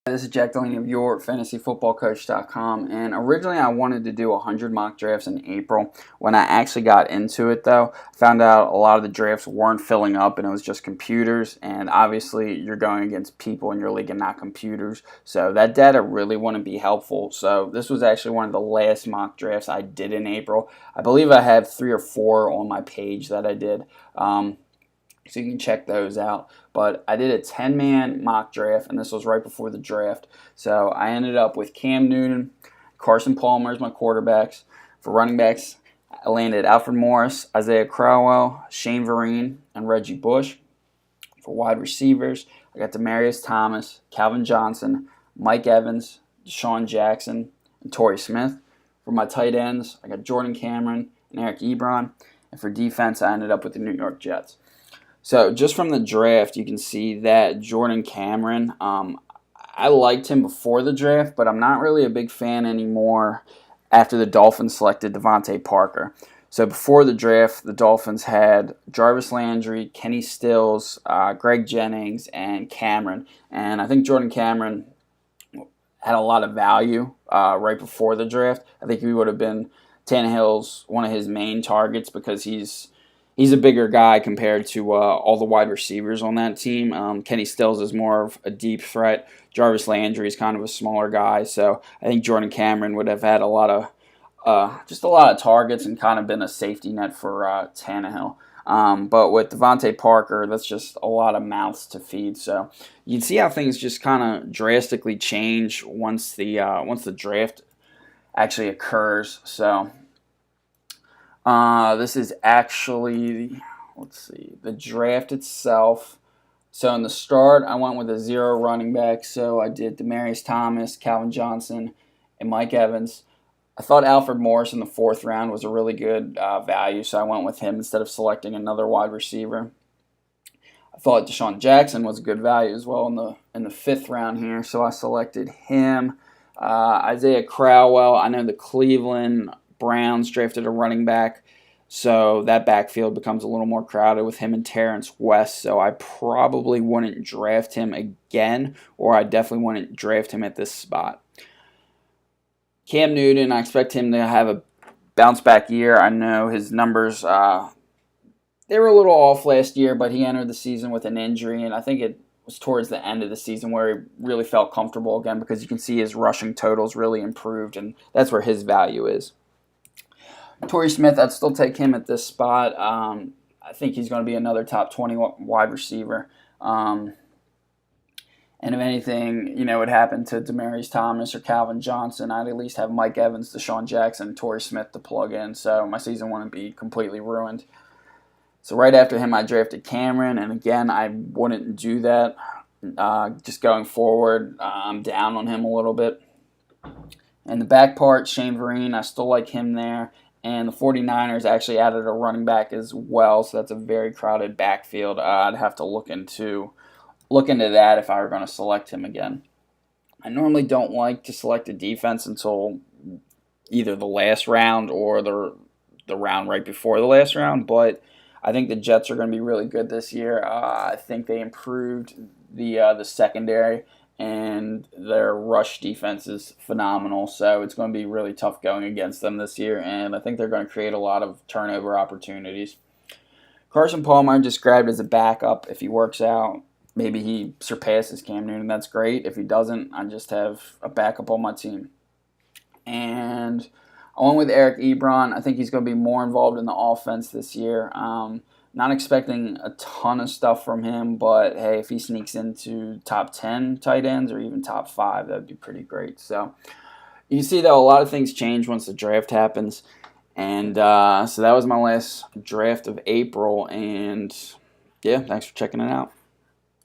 This is Jack Delaney of YourFantasyFootballCoach.com, and originally I wanted to do 100 mock drafts in April. When I actually got into it, though, I found out a lot of the drafts weren't filling up, and it was just computers, and obviously you're going against people in your league and not computers, so that data really wouldn't be helpful. So this was actually one of the last mock drafts I did in April. I believe I have 3 or 4 on my page that I did. So you can check those out. But I did a 10-man mock draft, and this was right before the draft. So I ended up with Cam Newton, Carson Palmer as my quarterbacks. For running backs, I landed Alfred Morris, Isaiah Crowell, Shane Vereen, and Reggie Bush. For wide receivers, I got Demaryius Thomas, Calvin Johnson, Mike Evans, DeSean Jackson, and Torrey Smith. For my tight ends, I got Jordan Cameron and Eric Ebron. And for defense, I ended up with the New York Jets. So just from the draft, you can see that Jordan Cameron, I liked him before the draft, but I'm not really a big fan anymore after the Dolphins selected Devontae Parker. So before the draft, the Dolphins had Jarvis Landry, Kenny Stills, Greg Jennings, and Cameron. And I think Jordan Cameron had a lot of value right before the draft. I think he would have been Tannehill's one of his main targets because he's a bigger guy compared to all the wide receivers on that team. Kenny Stills is more of a deep threat. Jarvis Landry is kind of a smaller guy. So I think Jordan Cameron would have had a lot of targets and kind of been a safety net for Tannehill. But with Devontae Parker, that's just a lot of mouths to feed. So you can see how things just kind of drastically change once the draft actually occurs. So this is actually, the draft itself. So in the start, I went with a 0 running back. So I did Demaryius Thomas, Calvin Johnson, and Mike Evans. I thought Alfred Morris in the 4th round was a really good value, so I went with him instead of selecting another wide receiver. I thought DeSean Jackson was a good value as well in the 5th round here, so I selected him. Isaiah Crowell, I know the Cleveland Browns drafted a running back, so that backfield becomes a little more crowded with him and Terrence West, so I probably wouldn't draft him again, or I definitely wouldn't draft him at this spot. Cam Newton, I expect him to have a bounce-back year. I know his numbers, they were a little off last year, but he entered the season with an injury, and I think it was towards the end of the season where he really felt comfortable again because you can see his rushing totals really improved, and that's where his value is. Torrey Smith, I'd still take him at this spot. I think he's going to be another top 20 wide receiver. And if anything, would happen to Demaryius Thomas or Calvin Johnson, I'd at least have Mike Evans, DeSean Jackson, and Torrey Smith to plug in, so my season wouldn't be completely ruined. So right after him, I drafted Cameron, and again, I wouldn't do that. Just going forward, I'm down on him a little bit. And the back part, Shane Vereen, I still like him there. And the 49ers actually added a running back as well, so that's a very crowded backfield. I'd have to look into that if I were going to select him again. I normally don't like to select a defense until either the last round or the round right before the last round, but I think the Jets are going to be really good this year. I think they improved the secondary, and their rush defense is phenomenal, so it's going to be really tough going against them this year, and I think they're going to create a lot of turnover opportunities. Carson Palmer described as a backup. If he works out, maybe he surpasses Cam Newton. That's great. If he doesn't, I just have a backup on my team. And I went with Eric Ebron. I think he's going to be more involved in the offense this year. Not expecting a ton of stuff from him, but hey, if he sneaks into top 10 tight ends or even top 5, that would be pretty great. So you see, though, a lot of things change once the draft happens. And so that was my last draft of April. And yeah, thanks for checking it out.